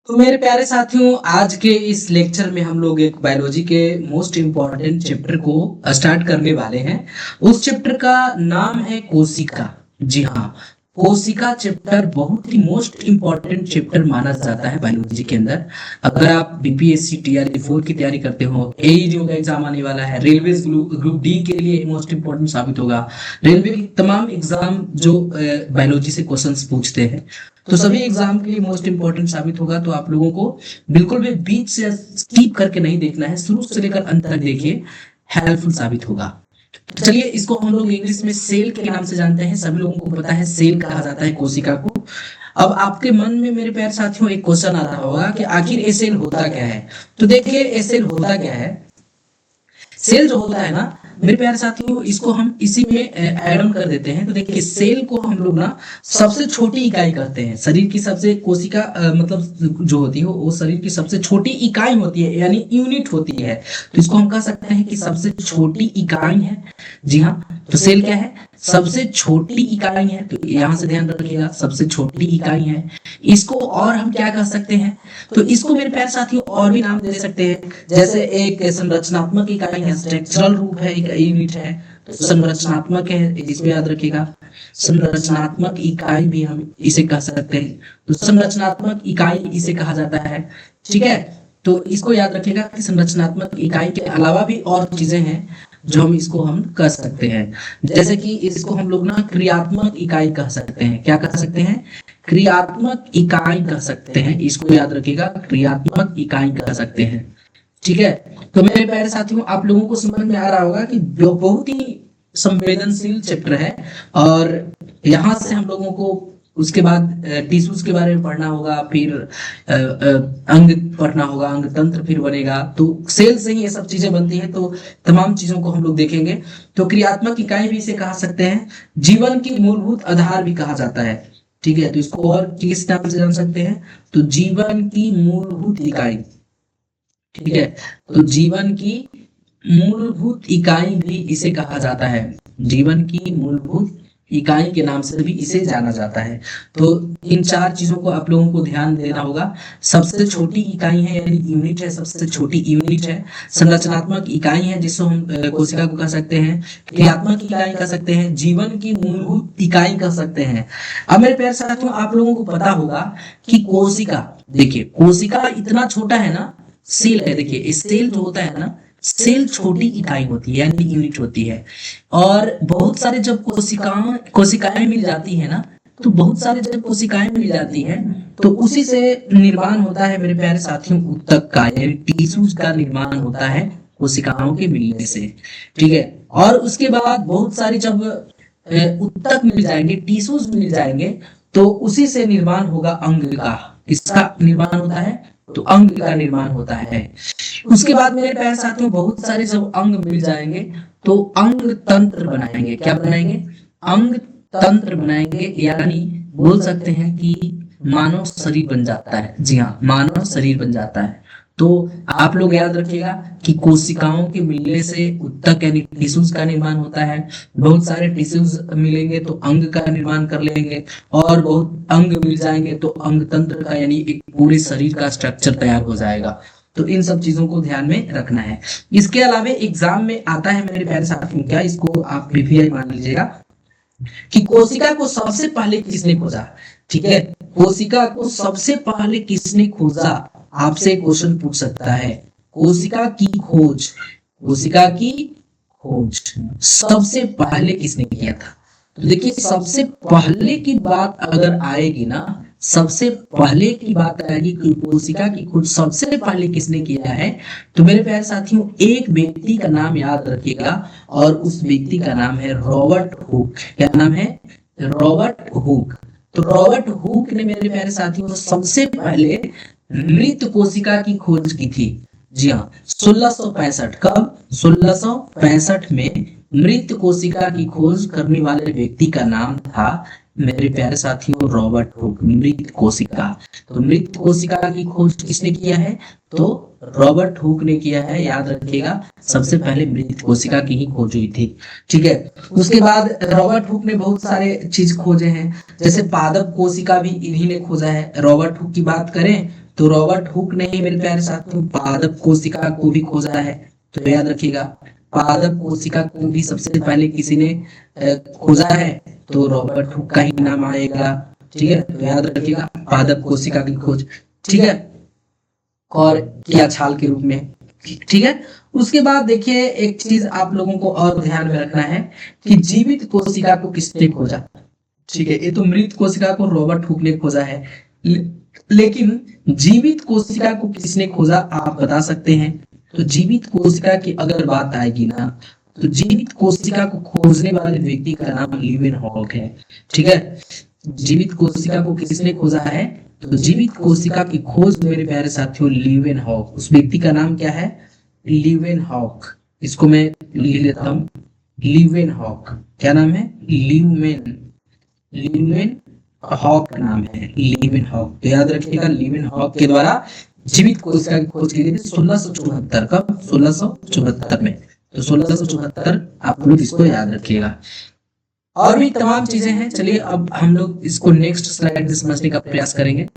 तो मेरे प्यारे साथियों, आज के इस लेक्चर में हम लोग एक बायोलॉजी के मोस्ट इम्पॉर्टेंट चैप्टर को स्टार्ट करने वाले हैं। उस चैप्टर का नाम है कोशिका। जी हाँ, कोशिका चैप्टर बहुत ही मोस्ट इम्पॉर्टेंट चैप्टर माना जाता है बायोलॉजी के अंदर। अगर आप बीपीएससी टीआरई 4 की तैयारी करते हो, एईडी का एग्जाम आने वाला है, रेलवे ग्रुप डी के लिए मोस्ट इम्पोर्टेंट साबित होगा। रेलवे की तमाम एग्जाम जो बायोलॉजी से क्वेश्चंस पूछते हैं, तो सभी एग्जाम के लिए मोस्ट इंपॉर्टेंट साबित होगा। तो आप लोगों को बिल्कुल भी बीच से स्किप करके नहीं देखना है, शुरू से लेकर अंत तक देखिए, हेल्पफुल साबित होगा। तो चलिए, इसको हम लोग इंग्लिश में सेल के नाम से जानते हैं, सभी लोगों को पता है सेल कहा जाता है कोशिका को। अब आपके मन में मेरे प्यारे साथियों एक क्वेश्चन आ रहा होगा कि आखिर ये सेल होता क्या है। तो देखिए, ये सेल होता क्या है। सेल जो होता है ना मेरे प्यारे साथियों, इसको हम इसी में ऐड ऑन कर देते हैं। तो देखिए, सेल को हम लोग ना सबसे छोटी इकाई कहते हैं। शरीर की सबसे कोशिका मतलब जो होती है वो शरीर की सबसे छोटी इकाई होती है, यानी यूनिट होती है। तो इसको हम कह सकते हैं कि सबसे छोटी इकाई है। जी हाँ, तो सेल क्या है? सबसे छोटी इकाई है। तो यहाँ से ध्यान रखिएगा, सबसे छोटी इकाई है। इसको और हम क्या कह सकते हैं? तो इसको मेरे प्यारे साथियों और भी नाम दे सकते हैं, जैसे एक संरचनात्मक इकाई है, स्ट्रक्चरल रूप है, एक यूनिट है। तो संरचनात्मक है, इसको याद रखिएगा। संरचनात्मक इकाई भी हम इसे कह सकते हैं। तो संरचनात्मक इकाई इसे कहा जाता है। ठीक है, तो इसको याद रखिएगा कि संरचनात्मक इकाई के अलावा भी और चीजें हैं जो हम कह सकते हैं। जैसे कि इसको हम लोग ना क्रियात्मक इकाई कह सकते हैं। क्या कह सकते हैं? क्रियात्मक इकाई कह सकते हैं। इसको याद रखिएगा, क्रियात्मक इकाई कह सकते हैं। ठीक है, तो मेरे प्यारे साथियों, आप लोगों को समझ में आ रहा होगा कि बहुत ही संवेदनशील चैप्टर है। और यहाँ से हम लोगों को उसके बाद टिश्यूज के बारे में पढ़ना होगा, फिर अंग पढ़ना होगा, अंग तंत्र फिर बनेगा। तो सेल से ही ये सब चीजें बनती है, तो तमाम चीजों को हम लोग देखेंगे। तो क्रियात्मक इकाई भी इसे कहा सकते हैं, जीवन की मूलभूत आधार भी कहा जाता है। ठीक है, तो इसको और किस नाम से जान सकते हैं? तो जीवन की मूलभूत इकाई। ठीक है, तो जीवन की मूलभूत इकाई भी इसे कहा जाता है। जीवन की मूलभूत इकाई के नाम से भी इसे जाना जाता है। तो इन चार चीजों को आप लोगों को ध्यान देना होगा। सबसे छोटी इकाई है, यानी यूनिट है, सबसे छोटी यूनिट है। संरचनात्मक इकाई है, जिसको हम कोशिका को कह सकते हैं। क्रियात्मक इकाई कह सकते हैं, जीवन की मूलभूत इकाई कह सकते हैं। अब मेरे प्यारे साथियों, आप लोगों को पता होगा कि कोशिका, देखिए कोशिका इतना छोटा है ना, सेल है। देखिए, इस सेल जो होता है ना, सेल छोटी इकाई होती है, यानी यूनिट होती है। और बहुत सारे जब कोशिकाएं मिल जाती है ना, तो बहुत सारे जब कोशिकाएं मिल जाती हैं, तो उसी से निर्माण होता है मेरे प्यारे साथियों ऊतक का, यानी टिश्यूज का निर्माण होता है कोशिकाओं के मिलने से। ठीक है, और उसके बाद बहुत सारी जब ऊतक मिल जाएंगे, टिश्यूज मिल जाएंगे, तो उसी से निर्माण होगा अंग का। किसका निर्माण होता है? तो अंग का निर्माण होता है। उसके बाद मेरे प्यारे साथियों, बहुत सारे जब अंग मिल जाएंगे, तो अंग तंत्र बनाएंगे। क्या बनाएंगे? अंग तंत्र बनाएंगे, यानी बोल सकते हैं कि मानव शरीर बन जाता है। जी हाँ, मानव शरीर बन जाता है। तो आप लोग याद रखिएगा कि कोशिकाओं के मिलने से ऊतक यानी टिश्यूज का निर्माण होता है। बहुत सारे टिश्यूज मिलेंगे तो अंग का निर्माण कर लेंगे, और बहुत अंग मिल जाएंगे तो अंग तंत्र का, यानी एक पूरे शरीर का स्ट्रक्चर तैयार हो जाएगा। तो इन सब चीजों को ध्यान में रखना है। इसके अलावा एग्जाम में आता है मेरे प्यारे साथियों, क्या इसको आप बीपीआई मान लीजिएगा, कि कोशिका को सबसे पहले किसने खोजा। ठीक है, कोशिका को सबसे पहले किसने खोजा, आपसे क्वेश्चन पूछ सकता है। कोशिका की खोज, कोशिका की खोज सबसे पहले किसने किया था? तो देखिए, सबसे पहले की बात अगर आएगी ना, सबसे पहले की बात आएगी कि कोशिका की खोज सबसे पहले किसने किया है, तो मेरे प्यारे साथियों एक व्यक्ति का नाम याद रखिएगा, और उस व्यक्ति का नाम है रॉबर्ट हुक। क्या नाम है? Robert Hooke. तो रॉबर्ट हुक ने मेरे प्यारे साथियों सबसे पहले मृत कोशिका की खोज की थी। जी हाँ, 1665। कब? 1665 में मृत कोशिका की खोज करने वाले व्यक्ति का नाम था मेरे प्यारे साथियों रॉबर्ट हुक। मृत कोशिका, तो मृत कोशिका की खोज किसने किया है? तो रॉबर्ट हुक ने किया है। याद रखिएगा, सबसे पहले मृत कोशिका की ही खोज हुई थी। ठीक है, उसके बाद रॉबर्ट हुक ने बहुत सारे चीज खोजे हैं, जैसे पादप कोशिका भी इन्हीं ने खोजा है। रॉबर्ट हुक की बात करें तो रॉबर्ट हुक ने ही मेरे प्यारे साथियों पादप कोशिका को भी खोजा है। तो याद रखिएगा, पादप कोशिका को भी सबसे पहले किसी ने खोजा है, तो रॉबर्ट हुक का ही नाम आएगा। ठीक है, तो याद रखिएगा पादप कोशिका की खोज। ठीक है, और किया छाल के रूप में। ठीक है, उसके बाद देखिए एक चीज आप लोगों को और ध्यान में रखना है कि जीवित कोशिका को किसने खोजा। ठीक है, ये तो मृत कोशिका को रॉबर्ट हुक ने खोजा है, लेकिन जीवित कोशिका को किसने खोजा आप बता सकते हैं? तो जीवित कोशिका की अगर बात आएगी ना, तो जीवित कोशिका को खोजने वाले व्यक्ति का नाम लीवेनहॉक है। ठीक है, जीवित कोशिका को किसने खोजा है? तो जीवित कोशिका की खोज मेरे प्यारे साथियों लीवेनहॉक, उस व्यक्ति का नाम क्या है? लीवेनहॉक। इसको मैं लिख लेता हूं, लीवेनहॉक। क्या नाम है? लीवेनहॉक नाम है, लीवेनहॉक। तो याद रखिएगा लीवेनहॉक के द्वारा जीवित कोशिका की खोज की गई थी 1674। कब? 1674 में। तो 1674 आप लोग इसको याद रखिएगा। और भी तमाम चीजें हैं। चलिए अब हम लोग इसको नेक्स्ट स्लाइड में समझने का प्रयास करेंगे।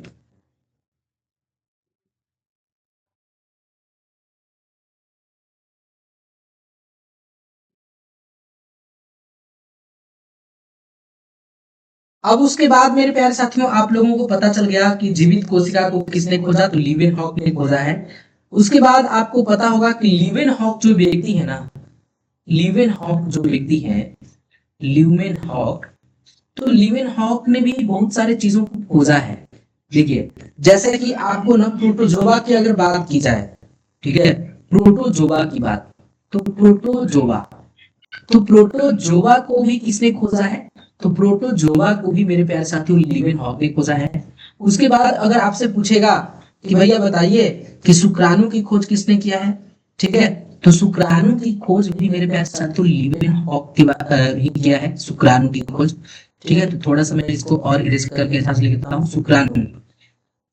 अब उसके बाद मेरे प्यारे साथियों आप लोगों को पता चल गया कि जीवित कोशिका को किसने खोजा, तो लीवेनहॉक ने खोजा है। उसके बाद आपको पता होगा कि लीवेनहॉक जो व्यक्ति है ना, लीवेनहॉक जो व्यक्ति है, ल्यूमेनहॉक, तो लीवेनहॉक ने भी बहुत सारे चीजों को खोजा है। देखिए जैसे कि आपको ना प्रोटोजोआ की अगर बात की जाए, ठीक है, प्रोटोजोआ की बात, तो प्रोटोजोआ को भी किसने खोजा है? तो प्रोटोजोआ को भी मेरे प्यारे साथियों लीवेनहॉक ने खोजा है। उसके बाद अगर आपसे पूछेगा कि भैया बताइए कि शुक्राणु की खोज किसने किया है, ठीक है, तो शुक्राणु की खोज भी मेरे प्यारे साथियों लीवेनहॉक ही किया है, शुक्राणु की खोज। ठीक है, तो थोड़ा सा मैं इसको और इरेज करके साथ लिखता हूँ।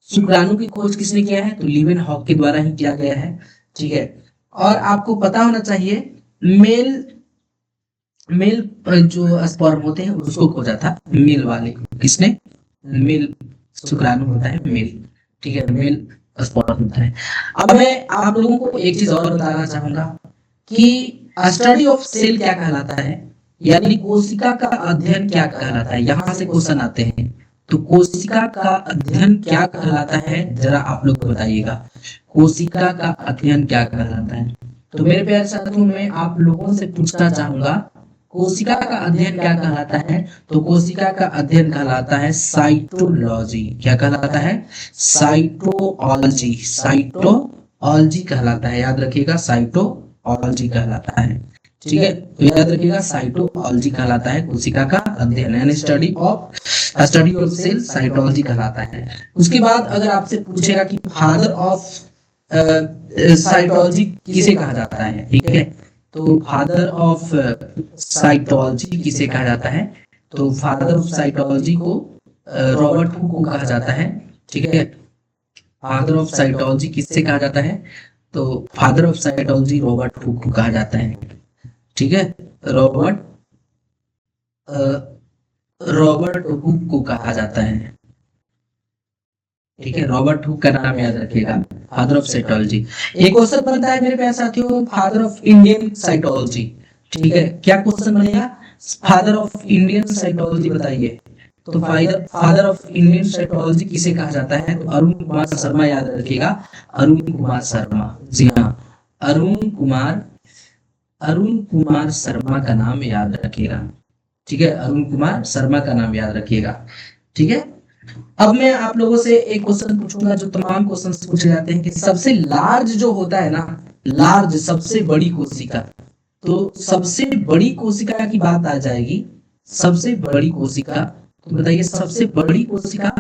शुक्राणु की खोज किसने किया है? तो लीवेनहॉक के द्वारा ही किया गया है। ठीक है, और आपको पता होना चाहिए मेल जो स्पर्म होते हैं उसको खोजा था मेल वाले, किसने? मेल शुक्राणु होता है मेल। ठीक है, मेल स्पर्म होता है। अब मैं आप लोगों को एक चीज और बताना चाहूंगा कि स्टडी ऑफ सेल क्या कहलाता है, यानी कोशिका का अध्ययन क्या कहलाता है। यहां से क्वेश्चन आते हैं, तो कोशिका का अध्ययन क्या कहलाता है, जरा आप लोग बताइएगा, कोशिका का अध्ययन क्या कहलाता है। तो मेरे प्यारे साथियों मैं आप लोगों से पूछना चाहूंगा कोशिका का अध्ययन क्या कहलाता है? तो कोशिका का अध्ययन कहलाता है साइटोलॉजी। क्या कहलाता है? साइटोलॉजी। साइटोलॉजी कहलाता है, याद रखिएगा साइटोलॉजी कहलाता है। ठीक है, तो याद रखिएगा साइटोलॉजी कहलाता है कोशिका का अध्ययन, यानी स्टडी ऑफ सेल साइटोलॉजी कहलाता है। उसके बाद अगर आपसे पूछेगा कि फादर ऑफ साइटोलॉजी किसे कहा जाता है, ठीक है, तो फादर ऑफ साइटोलॉजी किसे कहा जाता है? तो फादर ऑफ साइटोलॉजी को रॉबर्ट हुक को कहा जाता है। ठीक है, फादर ऑफ साइटोलॉजी किससे कहा जाता है? तो father of cytology Robert Hooke को कहा जाता है। ठीक है, रॉबर्ट हुक को कहा जाता है। ठीक है, रॉबर्ट हुक का नाम याद रखिएगा, फादर ऑफ साइटोलॉजी। एक क्वेश्चन बनता है मेरे प्यारे साथियों, फादर ऑफ इंडियन साइटोलॉजी। ठीक है, क्या क्वेश्चन बनेगा? फादर ऑफ इंडियन साइटोलॉजी बताइए। तो फादर ऑफ इंडियन साइटोलॉजी किसे कहा जाता है? तो अरुण कुमार शर्मा, याद रखिएगा, अरुण कुमार शर्मा। जी हाँ, अरुण कुमार शर्मा का नाम याद रखिएगा। ठीक है, अरुण कुमार शर्मा का नाम याद रखिएगा। ठीक है, अब मैं आप लोगों से एक क्वेश्चन पूछूंगा जो तमाम क्वेश्चन पूछे जाते हैं कि सबसे लार्ज जो होता है ना, लार्ज सबसे बड़ी कोशिका, तो सबसे बड़ी कोशिका की बात आ जाएगी, सबसे बड़ी कोशिका, तो बताइए सबसे बड़ी कोशिका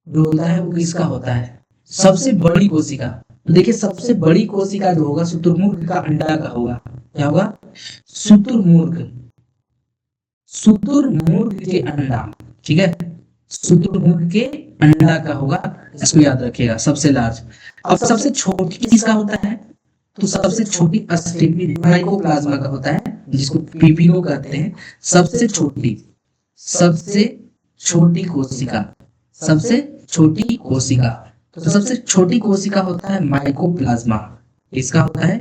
जो होता है वो किसका होता है? सबसे बड़ी कोशिका, तो देखिए सबसे बड़ी कोशिका जो होगा शुतुरमुर्ग का अंडा का होगा। क्या होगा? शुतुरमुर्ग के अंडा। ठीक है, शुतुरमुर्ग के अंडा का होगा, इसको याद रखिएगा सबसे लार्ज। अब सबसे छोटी किसका होता है? तो सबसे छोटी माइकोप्लाज्मा का होता है, जिसको पीपीओ कहते हैं। सबसे छोटी कोशिका तो सबसे छोटी कोशिका होता है माइकोप्लाज्मा। इसका होता है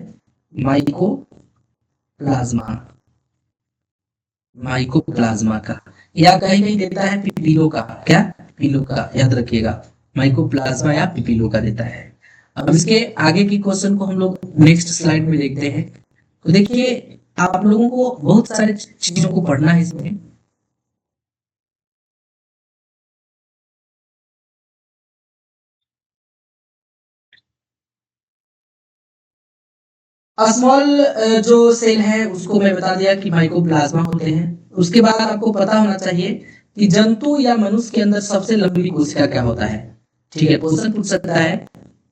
माइकोप्लाज्मा, माइकोप्लाज्मा का, या कहीं कहीं देता है पिपीलो का। क्या? पिपीलो का, याद रखिएगा, माइकोप्लाज्मा या पिपीलो का देता है। अब इसके आगे की क्वेश्चन को हम लोग नेक्स्ट स्लाइड में देखते हैं। तो देखिए, आप लोगों को बहुत सारे चीजों को पढ़ना है इसमें। स्मॉल जो सेल है उसको मैं बता दिया कि माइकोप्लाज्मा होते हैं। उसके बाद आपको पता होना चाहिए कि जंतु या मनुष्य के अंदर सबसे लंबी कोशिका क्या होता है। ठीक है, क्वेश्चन पूछ सकता है,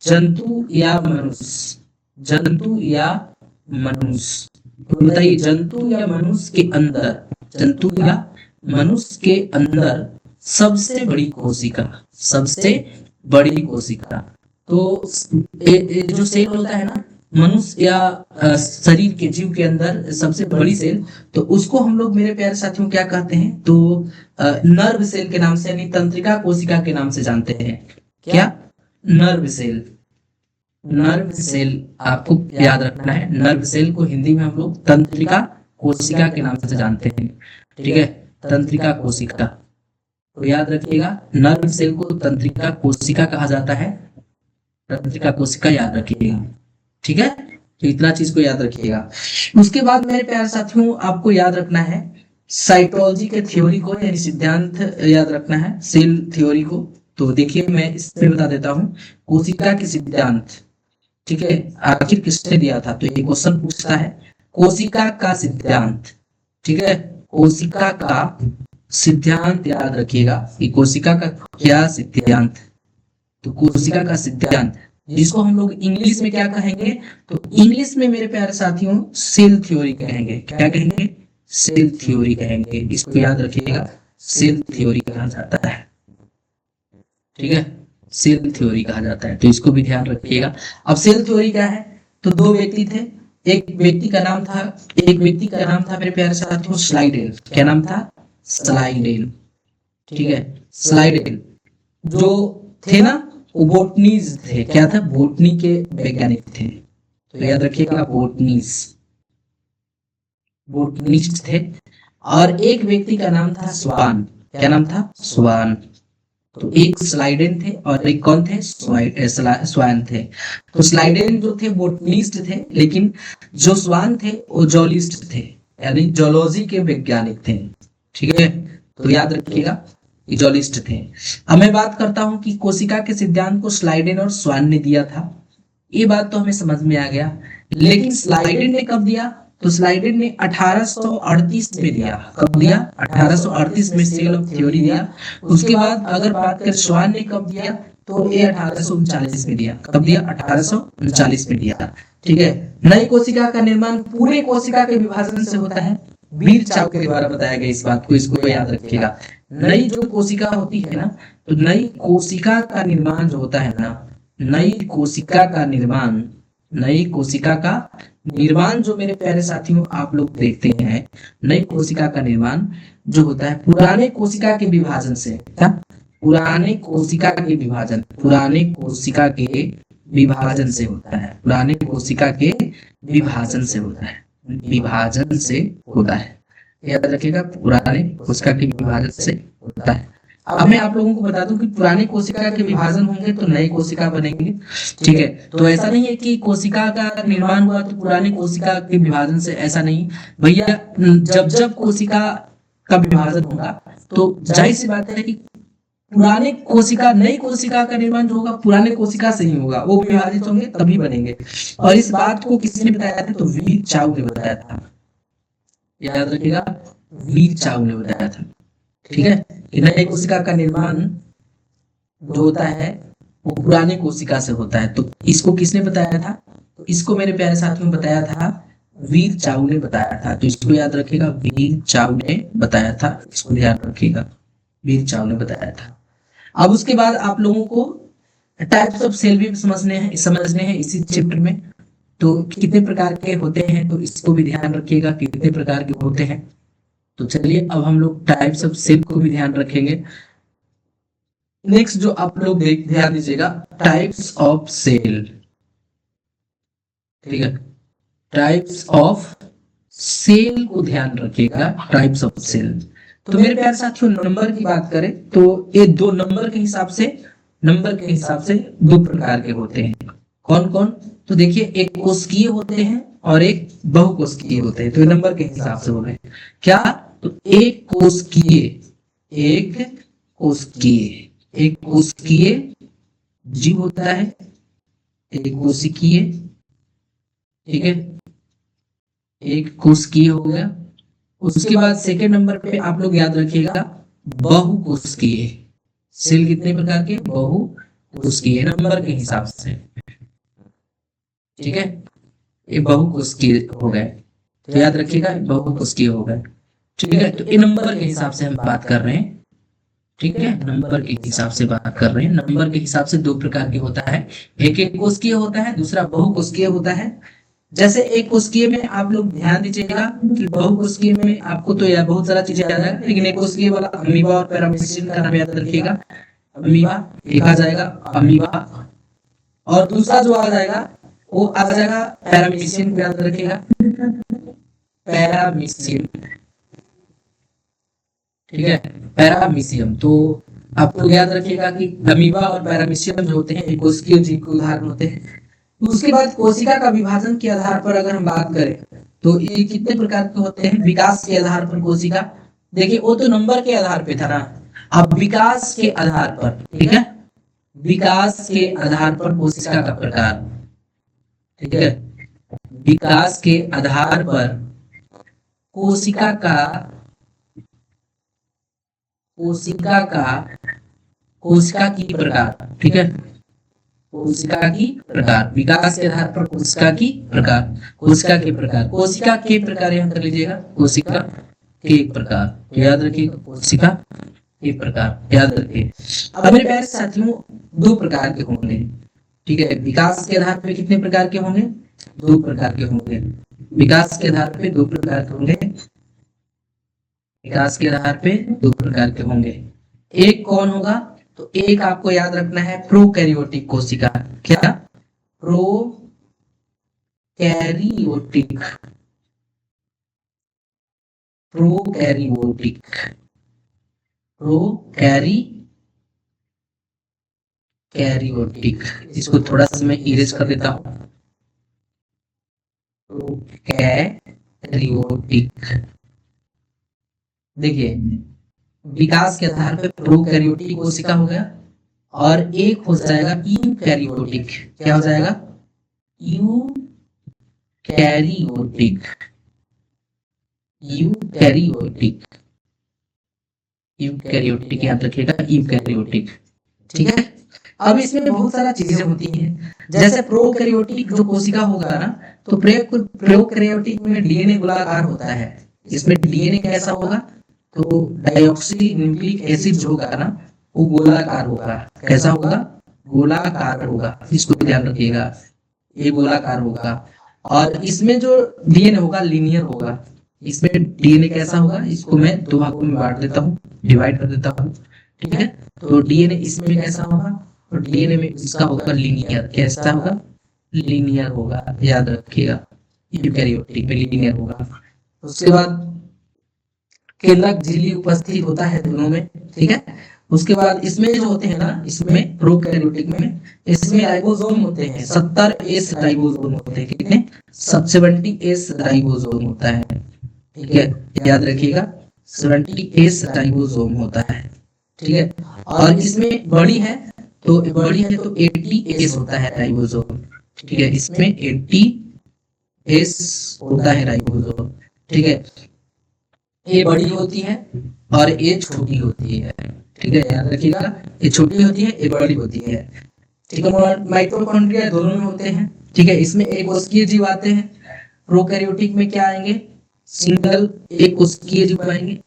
जंतु या मनुष्य, जंतु या मनुष्य, तो बताइए जंतु या मनुष्य के अंदर, जंतु या मनुष्य के अंदर सबसे बड़ी कोशिका, सबसे बड़ी कोशिका। तो जो सेल होता है ना मनुष्य या शरीर के जीव के अंदर सबसे बड़ी सेल, तो उसको हम लोग मेरे प्यारे साथियों क्या कहते हैं, तो नर्व सेल के नाम से, यानी तंत्रिका कोशिका के नाम से जानते हैं। क्या? Nerve cell. नर्व सेल आपको याद रखना है, नर्व सेल को हिंदी में हम लोग तंत्रिका कोशिका के नाम से जानते हैं। ठीक है, तंत्रिका कोशिका, तो याद रखिएगा नर्व सेल को तंत्रिका कोशिका कहा जाता है। तंत्रिका कोशिका याद रखिएगा। ठीक है, तो इतना चीज को याद रखिएगा। उसके बाद मेरे प्यारे साथियों आपको याद रखना है साइटोलॉजी के थ्योरी को, यानी सिद्धांत याद रखना है, सेल थ्योरी को। तो देखिए मैं इसमें बता देता हूँ, कोशिका के सिद्धांत। ठीक है, आखिर किसने दिया था, तो ये क्वेश्चन पूछता है कोशिका का सिद्धांत। ठीक है, कोशिका का सिद्धांत याद रखिएगा कि कोशिका का क्या सिद्धांत, तो कोशिका का सिद्धांत जिसको हम लोग इंग्लिश में क्या कहेंगे, तो इंग्लिश में मेरे प्यारे साथियों सेल थ्योरी कहेंगे। क्या कहेंगे? सेल थ्योरी कहेंगे। इसको याद रखिएगा, सेल थ्योरी कहा जाता है। ठीक है, सेल थ्योरी कहा जाता है, तो इसको भी ध्यान रखिएगा। अब सेल थ्योरी क्या है, तो दो व्यक्ति थे, एक व्यक्ति का नाम था, एक व्यक्ति का नाम था मेरे प्यारे साथियों स्लाइडेल। क्या नाम था? स्लाइडेल। ठीक है, स्लाइडेल जो थे ना वो बोटनीज थे। क्या था? बोटनी के वैज्ञानिक थे, तो याद रखिएगा बोटनीज, बोटनिस्ट थे। और एक व्यक्ति का नाम था स्वान। क्या नाम था? स्वान। तो एक स्लाइडेन थे और एक कौन थे? स्वान थे। तो स्लाइडेन जो थे बोटनिस्ट थे, लेकिन जो स्वान थे वो जोलिस्ट थे, यानी जोलॉजी के वैज्ञानिक थे। ठीक है, तो याद रखिएगा जोलिस्ट थे। अब मैं बात करता हूं कि कोशिका के सिद्धांत को स्लाइडेन और स्वान ने दिया था, ये बात तो हमें समझ में आ गया। लेकिन स्लाइडेन ने कब दिया, तो स्लाइडेन ने 1838 में दिया। कब दिया? 1838 में सेल ऑफ थ्योरी दिया। उसके बाद अगर बात करें स्वान ने कब दिया, तो ये 1839 में दिया। कब दिया? 1839 में दिया। ठीक है, नई कोशिका का निर्माण पूरे कोशिका के विभाजन से होता है। वीर चाव के द्वारा बताया गया इस बात को, इसको याद रखिएगा। नई जो कोशिका होती है ना, तो नई कोशिका का निर्माण जो होता है ना, नई कोशिका का निर्माण, नई कोशिका का निर्माण जो मेरे प्यारे साथियों आप लोग देखते हैं, नई कोशिका का निर्माण जो होता है पुराने कोशिका के विभाजन से। क्या? पुराने कोशिका के विभाजन, पुराने कोशिका के विभाजन से होता है, पुराने कोशिका के विभाजन से होता है, विभाजन से होता है। याद रखिएगा, पुराने कोशिका के विभाजन से होता है। अब मैं आप लोगों को बता दूं कि पुराने कोशिका के विभाजन होंगे तो नई कोशिका बनेंगे। ठीक है, तो ऐसा नहीं है कि कोशिका का निर्माण हुआ तो पुराने कोशिका के विभाजन से, ऐसा नहीं भैया। जब जब कोशिका का विभाजन होगा तो जाहिर सी बात है कि पुराने कोशिका, नई कोशिका का निर्माण जो होगा पुराने कोशिका से ही होगा, वो विभाजित होंगे तभी बनेंगे। और इस बात को किसने बताया था, तो वी चाउ ने बताया था। याद रखिएगा, वी चाउ ने बताया था। ठीक है, कि नई कोशिका का निर्माण जो होता है वो पुराने कोशिका से होता है। तो इसको किसने बताया था, तो इसको मेरे प्यारे साथियों बताया था वीर चाउ ने बताया था। तो इसको याद रखिएगा, वीर चाउ ने बताया था, इसको याद रखिएगा, वीर चाउ ने बताया था। अब उसके बाद आप लोगों को टाइप्स ऑफ सेल भी समझने हैं इसी चैप्टर में। तो कितने प्रकार के होते हैं, तो इसको भी ध्यान रखिएगा कितने प्रकार के होते हैं। तो चलिए अब हम लोग टाइप्स ऑफ सेल को भी ध्यान रखेंगे। नेक्स्ट जो आप लोग ध्यान दीजिएगा, टाइप्स ऑफ सेल। ठीक है, टाइप्स ऑफ सेल को ध्यान रखिएगा, टाइप्स ऑफ सेल। तो मेरे प्यारे साथियों, नंबर की बात करें तो ये दो नंबर के हिसाब से, नंबर के हिसाब से दो प्रकार के होते हैं। कौन कौन? तो देखिए, एक कोष्कीय होते हैं और एक बहुकोष्कीय होते हैं। तो ये नंबर के हिसाब से हो रहे हैं क्या? तो एक कोष्कीय, एक कोष्कीय, एक कोशिकीय जीव होता है, एक कोशिकीय। ठीक है, एक कोशिकीय हो गया। उसके बाद सेकेंड नंबर पे आप लोग याद रखिएगा, बहुकोशिकीय। सेल कितने प्रकार के? बहुकोशिकीय, नंबर के हिसाब से। ठीक है, ये बहुकोशिकीय हो गए, तो याद रखिएगा बहुकोशिकीय हो गए। ठीक है, तो ये नंबर के हिसाब से हम बात कर रहे हैं। ठीक है, नंबर के हिसाब से बात कर रहे हैं। नंबर के हिसाब से दो प्रकार के होता है, एक एक कोशिकीय होता है, दूसरा बहुकोशिकीय होता है। जैसे एक कोशिकीय में आप लोग ध्यान दीजिएगा कि बहुकोशिकीय में आपको तो यार बहुत सारा चीजें याद आएगा, लेकिन एक कोशिकीय वाला अमीबा और पैरामीशियम का नाम याद रखिएगा। अमीबा एक आ जाएगा, अमीबा, और दूसरा जो आ जाएगा वो आ जाएगा पैरामीशियम, याद रखिएगा, पैरामीशियम। ठीक है, पैरामीशियम। तो आप लोग याद रखिएगा कि अमीबा और पैरामीशियम जो होते हैं कोशिकीय जीव के उदाहरण होते हैं। उसके बाद कोशिका का विभाजन के आधार पर अगर हम बात करें तो ये कितने प्रकार के होते हैं? विकास के आधार पर कोशिका, देखिए वो तो नंबर के आधार पे था ना, अब विकास के आधार पर, ठीक है, विकास के आधार पर कोशिका का प्रकार। ठीक है, विकास के आधार पर कोशिका का, कोशिका का, कोशिका की प्रकार। ठीक है, कोशिका की प्रकार, विकास के आधार पर कोशिका की प्रकार, कोशिका के प्रकार, कोशिका के प्रकार यहाँ कर लीजिएगा, कोशिका के प्रकार, तो याद रखिएगा कोशिका के प्रकार, याद रखिए। अब मेरे प्यारे साथियों, दो प्रकार के होंगे। ठीक है, विकास के आधार पर कितने प्रकार के होंगे? दो प्रकार के होंगे। विकास के आधार पे दो प्रकार के होंगे, विकास के आधार पे दो प्रकार के होंगे। एक कौन होगा? तो एक आपको याद रखना है, प्रोकैरियोटिक कोशिका। क्या? Prokaryotic, prokaryotic, prokaryotic. इसको थोड़ा सा मैं इरेज कर देता हूं। प्रोकैरियोटिक, देखिए विकास के आधार पर प्रोकैरियोटिक कोशिका हो गया, और एक हो जाएगा यूकैरियोटिक। क्या हो जाएगा? यूकैरियोटिक, यूकैरियोटिक, यूकैरियोटिक, याद रखिएगा यूकैरियोटिक। ठीक है, अब इसमें बहुत सारा चीजें होती हैं। जैसे प्रोकैरियोटिक जो कोशिका होगा ना, तो प्रोकैरियोटिक में डीएनए गोलाकार होता है। इसमें डीएनए कैसा होगा? तो डाइऑक्सी न्यूक्लिक एसिड जो होगा ना, वो गोलाकार होगा। कैसा होगा? गोलाकार होगा, इसको ध्यान रखिएगा, ये गोलाकार होगा। और इसमें जो डीएनए होगा लीनियर होगा। इसमें डीएनए कैसा होगा? इसको मैं दो भागों में बांट देता हूँ, डिवाइड कर देता हूँ। ठीक है, तो डीएनए इसमें कैसा होगा? तो डीएनए में इसका होगा लीनियर। कैसा होगा? लीनियर होगा, याद रखिएगा, यूकैरियोटिक में लीनियर होगा। उसके बाद केंद्रक झिल्ली उपस्थित होता है दोनों में। ठीक है, उसके बाद इसमें जो होते हैं ना, इसमें प्रोकैरियोटिक में इसमें राइबोसोम होते हैं, 70S राइबोसोम होते हैं। कितने? 70S राइबोसोम होता है। ठीक है, याद रखिएगा 70S राइबोसोम होता है। ठीक है, और इसमें बड़ी है तो 80S होता है राइबोसोम। ठीक है, इसमें 80S होता है राइबोसोम। ठीक है, ये बड़ी होती है और ये छोटी होती है। ठीक है, याद रखिएगा, ये छोटी होती है, ये बड़ी होती है। ठीक है, माइटोकॉन्ड्रिया दोनों में होते हैं। ठीक है, इसमें एक कोशिकीय जीव आते हैं। प्रोकैरियोटिक में क्या आएंगे? सिंगल एक कोशिकीय जीव आएंगे।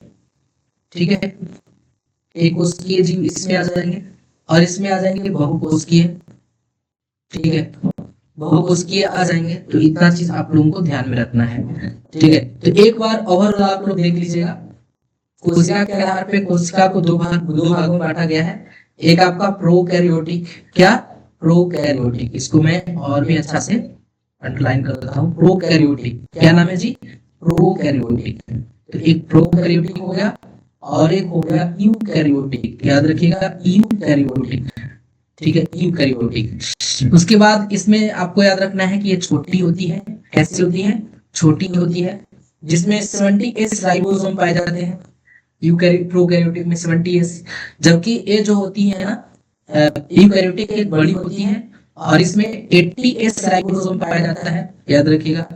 ठीक है, एक कोशिकीय जीव इसमें आ जाएंगे, और इसमें आ जाएंगे बहुकोशिकीय। ठीक है, बहुकोशिकीय आ जाएंगे। तो इतना चीज आप लोगों को ध्यान में रखना है। ठीक है, तो एक बार ओवरऑल आप लोग देख लीजिएगा, कोशिका के आधार पे कोशिका को दो भागों में बांटा गया है। एक आपका प्रोकैरियोटिक, क्या प्रोकैरियोटिक, इसको मैं और भी अच्छा से अंडरलाइन कर देता हूँ। प्रोकैरियोटिक क्या नाम है जी, प्रोकैरियोटिक। तो एक प्रोकैरियोटिक हो गया और एक हो गया यूकैरियोटिक, याद रखिएगा यूकैरियोटिक, ठीक है यूकैरियोटिक। उसके बाद इसमें आपको याद रखना है कि ये छोटी होती है, कैसी होती है, छोटी होती है, जिसमें 70S राइबोसोम पाए जाते हैं। प्रोकैरियोटिक में 70S, जबकि ये जो होती है ना यूकैरियोटिक एक बड़ी होती है और इसमें 80S राइबोसोम पाया जाता है, याद रखिएगा।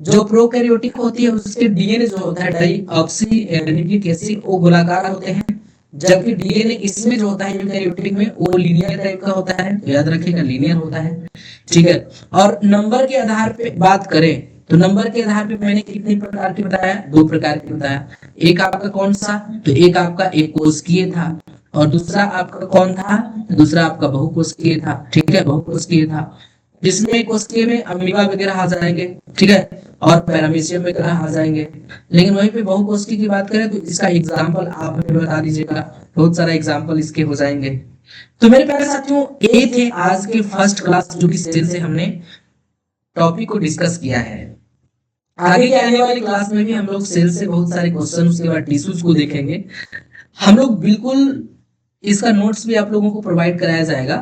जो प्रोकैरियोटिक होती है उसके डीएनए जो होता है डाइऑक्सी न्यूक्लिक एसिड वो गोलाकार होते हैं, जबकि डीएनए इसमें जो होता है यूकैरियोटिक में वो लीनियर टाइप का होता है, तो याद रखिएगा लीनियर होता है, ठीक है। और नंबर के आधार पे बात करें तो नंबर के आधार पे मैंने कितने प्रकार के बताया, 2 प्रकार के बताया। एक आपका कौन सा, तो एक आपका एक कोशिकीय था और दूसरा आपका कौन था, दूसरा आपका बहुकोशिकीय था, ठीक है बहुकोशिकीय था, जिसमें कोशिकीय में अमीबा वगैरह आ जाएंगे, ठीक है, और पैरामीशियम वगैरह आ जाएंगे। लेकिन वहीं पे बहुकोशिकीय की बात करें तो इसका एग्जांपल आप हमें बता दीजिएगा, बहुत सारा एग्जांपल इसके हो जाएंगे। तो मेरे प्यारे साथियों ये थे आज के फर्स्ट क्लास जो कि सेल से हमने टॉपिक को डिस्कस किया है। आगे के आने वाली क्लास में भी हम लोग सेल से बहुत सारे क्वेश्चन, उसके बाद टिश्यूज को देखेंगे। हम लोग बिल्कुल इसका नोट्स भी आप लोगों को प्रोवाइड कराया जाएगा।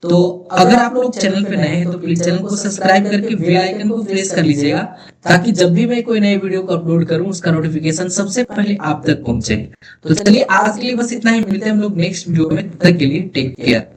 तो अगर आप लोग चैनल पे नए हैं तो प्लीज चैनल को सब्सक्राइब करके बेल आइकन को प्रेस कर लीजिएगा, ताकि जब भी मैं कोई नए वीडियो को अपलोड करूं उसका नोटिफिकेशन सबसे पहले आप तक पहुंचे। तो चलिए आज के लिए बस इतना ही, मिलते हैं हम लोग नेक्स्ट वीडियो में, तब तक के लिए टेक केयर।